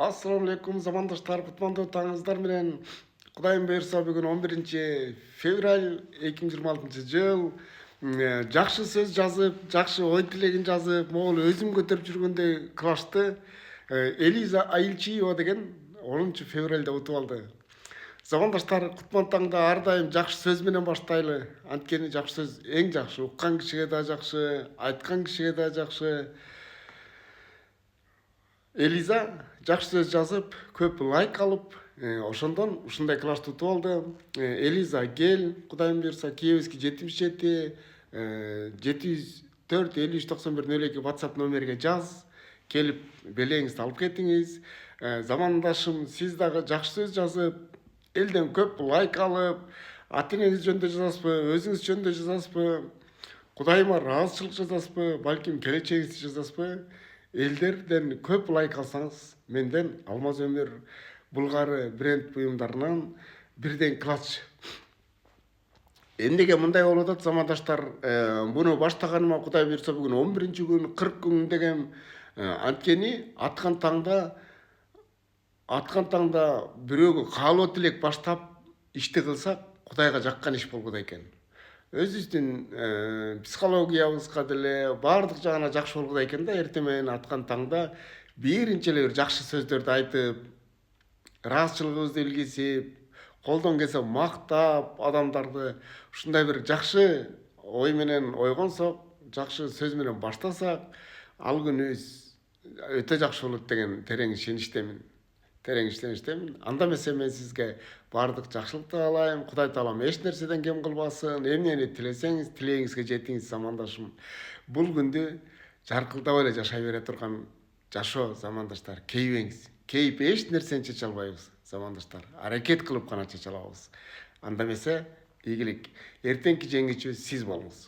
Assalamu alaikum замандаштар, кутмандуу таңыңыздар менен. Кудайым буйрса бүгүн 11-февраль 2026-жыл. Жакшы сөз жазып, жакшы ой тилегин жазып, могул өзүм көтөрүп жүргөндөй клашты Элиза Айылчиева деген 10-февралда утуп алды. Замандаштар, кутман таңда ар дайым жакшы сөз менен баштайлы. Анткени жакшы сөз эң жакшы, уккан кишиге да жакшы, айткан кишиге да жакшы. Элиза жакшы сөз жазып, көп лайк алып, ошондон ушундай клашты утуп алды. Элиза кел, Кудайым буйрса Киевский 77 704 539102 WhatsApp номерге жаз. Келип белеңизди алып кетиңиз. Замандашым, сиз дагы жакшы сөз жазып, элден көп лайк алып, ата энеңиз жөнүндө жазасызбы, өзүңүз жөнүндө жазасызбы, Кудайыма ыраазычылык жазасызбы, балким келечегиңизди жазасызбы? Элдерден көп лайк алсаңыз, менден Алмаз Өмүр Булгары бренд буюмдарынан бирден клатч. Эмнеге мындай болуп атат, замандаштар? Буну баштаганыма Кудай буйрса бүгүн 11-күн, 40 күн дегем. Анткени аткан таңда бирөөгө каалоо тилек баштап ишти кылсак, Кудайга жаккан иш болбойт экен. Өзүбүздүн психологиябызга деле баардык жагына жакшы болгудай экен да. Эртең менен аткан таңда биринчи эле бир жакшы сөздөрдү айтып, ыраазычылыгыбызды билгизип, колдон келсе мактап адамдарды ушундай бир жакшы ой менен ойгонсок, жакшы сөз менен баштасак, ал күнүбүз өтө жакшы болот деген терең ишеничтемин. Анда эмесе мен сизге баардык жакшылыкты каалайм. Кудай таалам эч нерседен кем кылбасын. Эмнени тилесеңиз, тилегиңизге жетиңиз, замандашым. Бул күндү жаркылдап эле жашай бере турган жашоо, замандаштар. Кейбеңиз. Кейип эч нерсени чече албайбыз, замандаштар. Аракет кылып гана чече алабыз. Анда эмесе ийгилик. Эртеңки жеңүүчү сиз болуңуз.